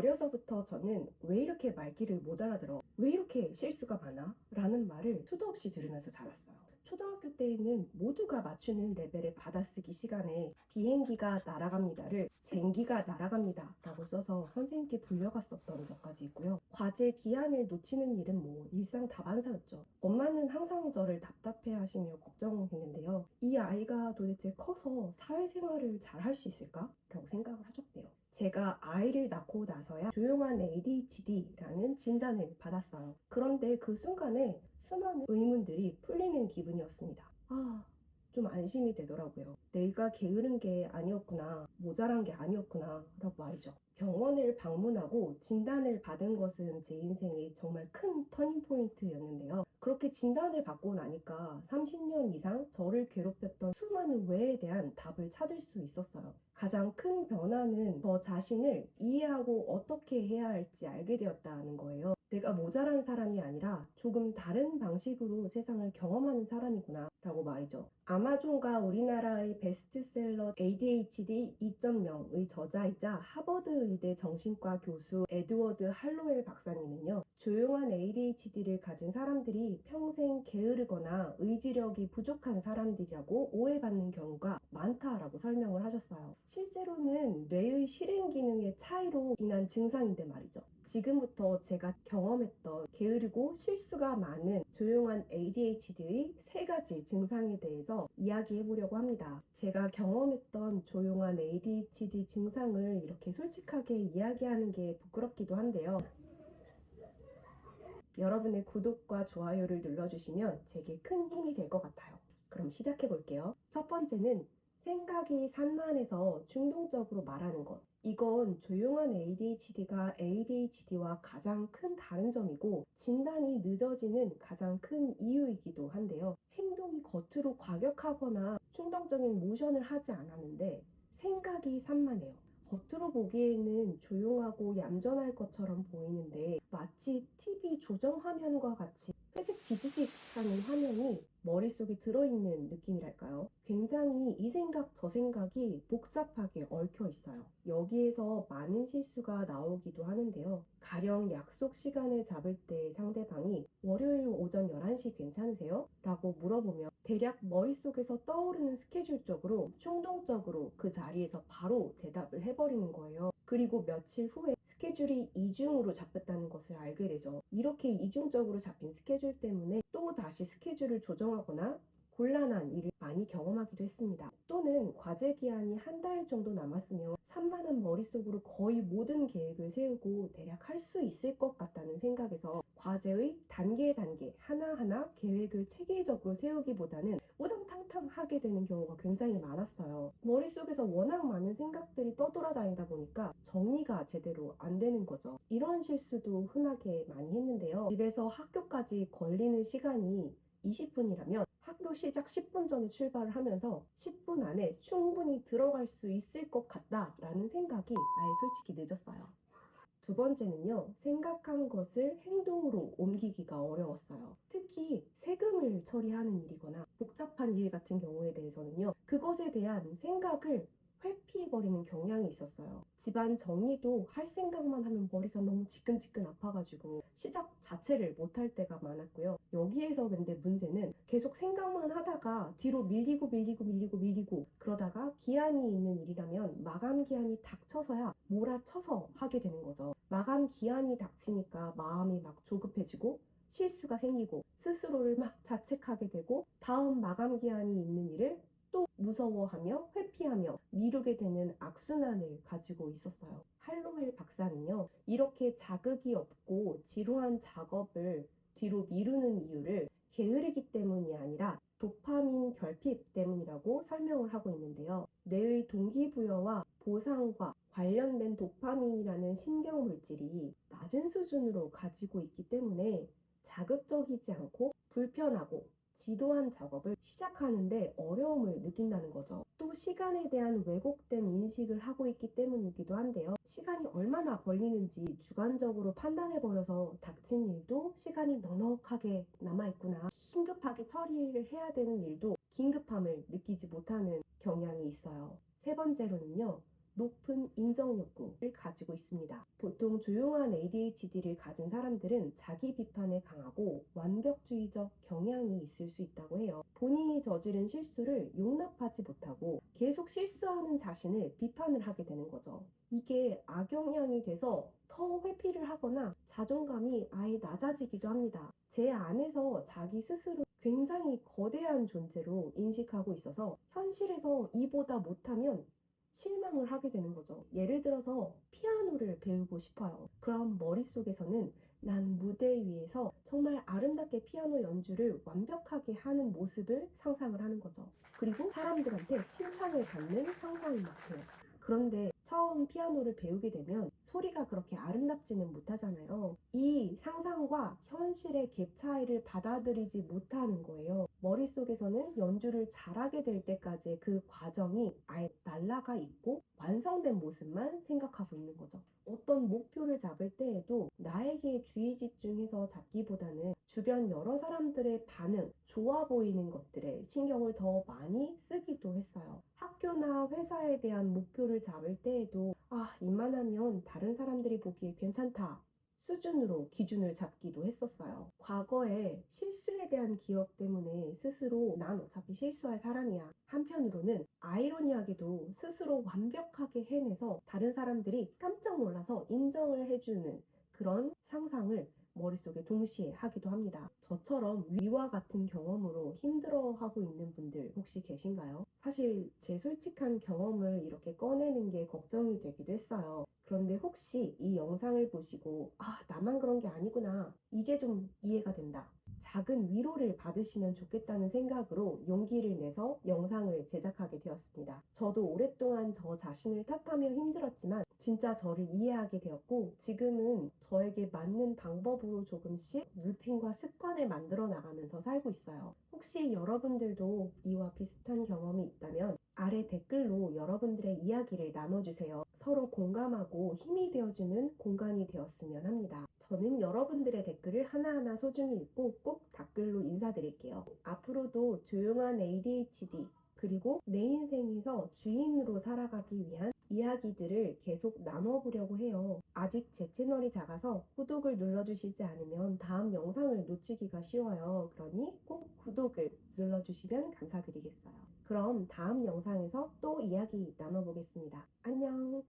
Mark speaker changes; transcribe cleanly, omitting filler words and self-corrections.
Speaker 1: 어려서부터 저는 왜 이렇게 말귀를 못 알아들어? 왜 이렇게 실수가 많아? 라는 말을 수도 없이 들으면서 자랐어요. 초등학교 때에는 모두가 맞추는 레벨의 받아쓰기 시간에 비행기가 날아갑니다를 쟁기가 날아갑니다 라고 써서 선생님께 불려갔었던 적까지 있고요. 과제 기한을 놓치는 일은 뭐 일상 다반사였죠. 엄마는 항상 저를 답답해 하시며 걱정했는데요. 이 아이가 도대체 커서 사회생활을 잘 할 수 있을까? 라고 생각을 하셨대요. 제가 아이를 낳고 나서야 조용한 ADHD라는 진단을 받았어요. 그런데 그 순간에 수많은 의문들이 풀리는 기분이었습니다. 좀 안심이 되더라고요. 내가 게으른 게 아니었구나, 모자란 게 아니었구나 라고 말이죠. 병원을 방문하고 진단을 받은 것은 제 인생의 정말 큰 터닝포인트였는데요. 그렇게 진단을 받고 나니까 30년 이상 저를 괴롭혔던 수많은 왜에 대한 답을 찾을 수 있었어요. 가장 큰 변화는 저 자신을 이해하고 어떻게 해야 할지 알게 되었다는 거예요. 내가 모자란 사람이 아니라 조금 다른 방식으로 세상을 경험하는 사람이구나 라고 말이죠. 아마존과 우리나라의 베스트셀러 ADHD 2.0의 저자이자 하버드 의대 정신과 교수 에드워드 할로웰 박사님은요, 조용한 ADHD를 가진 사람들이 평생 게으르거나 의지력이 부족한 사람들이라고 오해받는 경우가 많다라고 설명을 하셨어요. 실제로는 뇌의 실행 기능의 차이로 인한 증상인데 말이죠. 지금부터 제가 경험했던 게으르고 실수가 많은 조용한 ADHD의 3가지 증상에 대해서 이야기해 보려고 합니다. 제가 경험했던 조용한 ADHD 증상을 이렇게 솔직하게 이야기하는 게 부끄럽기도 한데요. 여러분의 구독과 좋아요를 눌러주시면 제게 큰 힘이 될 것 같아요. 그럼 시작해 볼게요. 첫 번째는 생각이 산만해서 충동적으로 말하는 것. 이건 조용한 ADHD가 ADHD와 가장 큰 다른 점이고 진단이 늦어지는 가장 큰 이유이기도 한데요. 행동이 겉으로 과격하거나 충동적인 모션을 하지 않았는데 생각이 산만해요. 겉으로 보기에는 조용하고 얌전할 것처럼 보이는데 마치 TV 조정 화면과 같이 회색 지지직 하는 화면이 머릿속에 들어있는 느낌이랄까요? 굉장히 이 생각 저 생각이 복잡하게 얽혀 있어요. 여기에서 많은 실수가 나오기도 하는데요. 가령 약속 시간을 잡을 때 상대방이 월요일 오전 11시 괜찮으세요? 라고 물어보면 대략 머릿속에서 떠오르는 스케줄적으로 충동적으로 그 자리에서 바로 대답을 해버리는 거예요. 그리고 며칠 후에 스케줄이 이중으로 잡혔다는 것을 알게 되죠. 이렇게 이중적으로 잡힌 스케줄 때문에 또 다시 스케줄을 조정하거나 곤란한 일을 많이 경험하기도 했습니다. 또는 과제 기한이 한 달 정도 남았으면 산만한 머릿속으로 거의 모든 계획을 세우고 대략 할 수 있을 것 같다는 생각에서 과제의 단계 하나하나 계획을 체계적으로 세우기보다는 우당탕탕 하게 되는 경우가 굉장히 많았어요. 머릿속에서 워낙 많은 생각들이 떠돌아다니다 보니까 정리가 제대로 안 되는 거죠. 이런 실수도 흔하게 많이 했는데요. 집에서 학교까지 걸리는 시간이 20분이라면 학교 시작 10분 전에 출발을 하면서 10분 안에 충분히 들어갈 수 있을 것 같다라는 생각이 아예 솔직히 늦었어요. 두 번째는요, 생각한 것을 행동으로 옮기기가 어려웠어요. 특히 세금을 처리하는 일이거나 복잡한 일 같은 경우에 대해서는요, 그것에 대한 생각을 회피해버리는 경향이 있었어요. 집안 정리도 할 생각만 하면 머리가 너무 지끈지끈 아파가지고 시작 자체를 못할 때가 많았고요. 여기에서 근데 문제는 계속 생각만 하다가 뒤로 밀리고 그러다가 기한이 있는 일이라면 마감 기한이 닥쳐서야 몰아쳐서 하게 되는 거죠. 마감 기한이 닥치니까 마음이 막 조급해지고 실수가 생기고 스스로를 막 자책하게 되고 다음 마감 기한이 있는 일을 또 무서워하며 회피하며 미루게 되는 악순환을 가지고 있었어요. 할로웰 박사는요, 이렇게 자극이 없고 지루한 작업을 뒤로 미루는 이유를 게으르기 때문이 아니라 도파민 결핍 때문이라고 설명을 하고 있는데요. 뇌의 동기부여와 보상과 관련된 도파민이라는 신경물질이 낮은 수준으로 가지고 있기 때문에 자극적이지 않고 불편하고 지루한 작업을 시작하는데 어려움을 느낀다는 거죠. 또 시간에 대한 왜곡된 인식을 하고 있기 때문이기도 한데요. 시간이 얼마나 걸리는지 주관적으로 판단해버려서 닥친 일도 시간이 넉넉하게 남아있구나. 긴급하게 처리를 해야 되는 일도 긴급함을 느끼지 못하는 경향이 있어요. 세 번째로는요, 높은 인정 욕구를 가지고 있습니다. 보통 조용한 ADHD를 가진 사람들은 자기 비판에 강하고 완벽주의적 경향이 있을 수 있다고 해요. 본인이 저지른 실수를 용납하지 못하고 계속 실수하는 자신을 비판을 하게 되는 거죠. 이게 악영향이 돼서 더 회피를 하거나 자존감이 아예 낮아지기도 합니다. 제 안에서 자기 스스로 굉장히 거대한 존재로 인식하고 있어서 현실에서 이보다 못하면 실망을 하게 되는 거죠. 예를 들어서 피아노를 배우고 싶어요. 그럼 머릿속에서는 난 무대 위에서 정말 아름답게 피아노 연주를 완벽하게 하는 모습을 상상을 하는 거죠. 그리고 사람들한테 칭찬을 받는 상상을 막 해요. 그런데 처음 피아노를 배우게 되면 소리가 그렇게 아름답지는 못하잖아요. 이 상상과 현실의 갭 차이를 받아들이지 못하는 거예요. 머릿속에서는 연주를 잘하게 될 때까지의 그 과정이 아예 날라가 있고 완성된 모습만 생각하고 있는 거죠. 어떤 목표를 잡을 때에도 나에게 주의 집중해서 잡기보다는 주변 여러 사람들의 반응, 좋아 보이는 것들에 신경을 더 많이 쓰기도 했어요. 학교나 회사에 대한 목표를 잡을 때에도 이만하면 다른 사람들이 보기에 괜찮다 수준으로 기준을 잡기도 했었어요. 과거에 실수에 대한 기억 때문에 스스로 난 어차피 실수할 사람이야. 한편으로는 아이러니하게도 스스로 완벽하게 해내서 다른 사람들이 깜짝 놀라서 인정을 해주는 그런 상상을 머릿속에 동시에 하기도 합니다. 저처럼 위와 같은 경험으로 힘들어하고 있는 분들 혹시 계신가요? 사실 제 솔직한 경험을 이렇게 꺼내는 게 걱정이 되기도 했어요. 그런데 혹시 이 영상을 보시고 나만 그런 게 아니구나. 이제 좀 이해가 된다. 작은 위로를 받으시면 좋겠다는 생각으로 용기를 내서 영상을 제작하게 되었습니다. 저도 오랫동안 저 자신을 탓하며 힘들었지만 진짜 저를 이해하게 되었고 지금은 저에게 맞는 방법으로 조금씩 루틴과 습관을 만들어 나가면서 살고 있어요. 혹시 여러분들도 이와 비슷한 경험이 있다면 아래 댓글로 여러분들의 이야기를 나눠주세요. 서로 공감하고 힘이 되어주는 공간이 되었으면 합니다. 저는 여러분들의 댓글을 하나하나 소중히 읽고 꼭 댓글로 인사드릴게요. 앞으로도 조용한 ADHD 그리고 내 인생에서 주인으로 살아가기 위한 이야기들을 계속 나눠보려고 해요. 아직 제 채널이 작아서 구독을 눌러주시지 않으면 다음 영상을 놓치기가 쉬워요. 그러니 꼭 구독을 눌러주시면 감사드리겠어요. 그럼 다음 영상에서 또 이야기 나눠보겠습니다. 안녕!